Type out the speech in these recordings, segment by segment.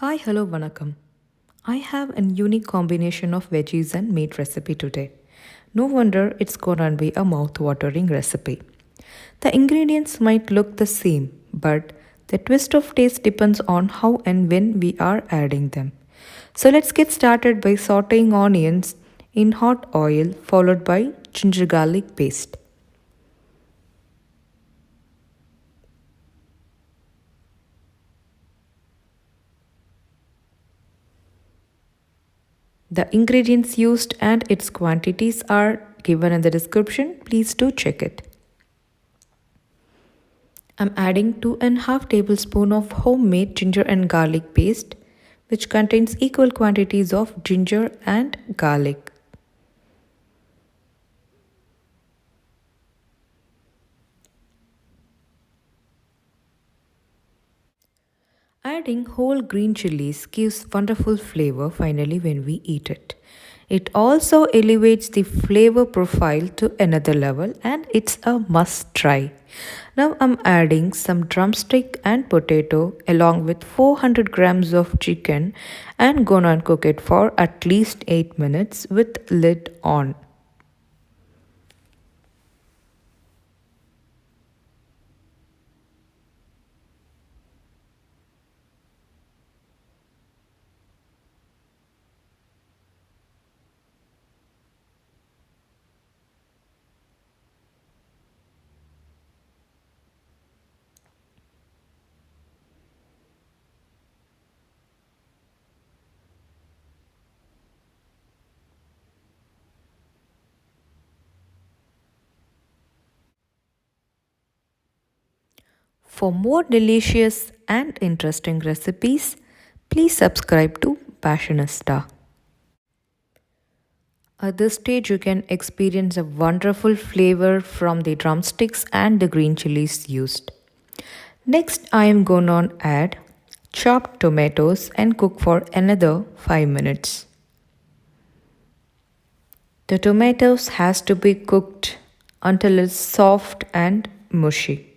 Hi, hello, vanakkam. I have a unique combination of veggies and meat recipe today. No wonder it's gonna be a mouth-watering recipe. The ingredients might look the same, but the twist of taste depends on how and when we are adding them. So let's get started by sauteing onions in hot oil followed by ginger garlic paste. The ingredients used and its quantities are given in the description. Please do check it. I'm adding 2.5 tablespoons of homemade ginger and garlic paste, which contains equal quantities of ginger and garlic. Adding whole green chilies gives wonderful flavor finally when we eat it. It also elevates the flavor profile to another level and it's a must try. Now I'm adding some drumstick and potato along with 400 grams of chicken and gonna cook it for at least 8 minutes with lid on. For more delicious and interesting recipes, please subscribe to Passionista. At this stage, you can experience a wonderful flavor from the drumsticks and the green chilies used. Next, I am going to add chopped tomatoes and cook for another 5 minutes. The tomatoes has to be cooked until it's soft and mushy.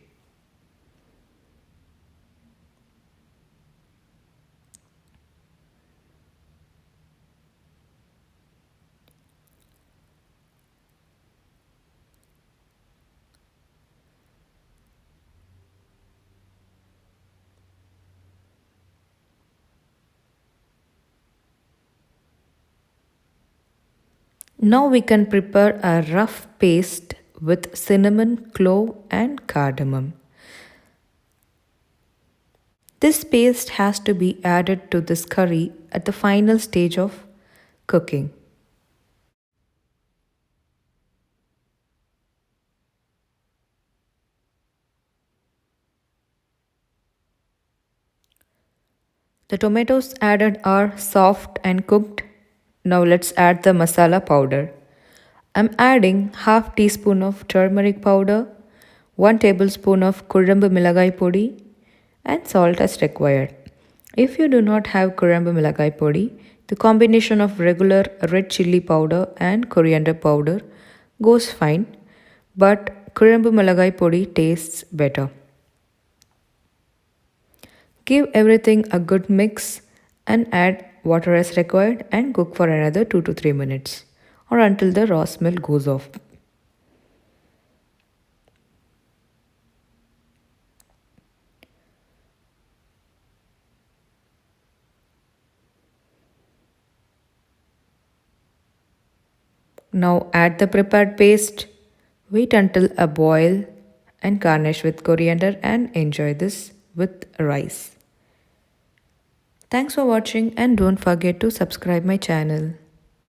Now we can prepare a rough paste with cinnamon, clove and cardamom. This paste has to be added to this curry at the final stage of cooking. The tomatoes added are soft and cooked. Now let's add the masala powder. I'm adding half teaspoon of turmeric powder, 1 tablespoon of Kuzhambu milagai podi and salt as required. If you do not have Coriander milagai podi, the combination of regular red chilli powder and coriander powder goes fine, but Coriander milagai podi tastes better. Give everything a good mix and add water as required and cook for another 2 to 3 minutes or until the raw smell goes off. Now add the prepared paste, wait until a boil and garnish with coriander and enjoy this with rice. Thanks for watching and don't forget to subscribe my channel.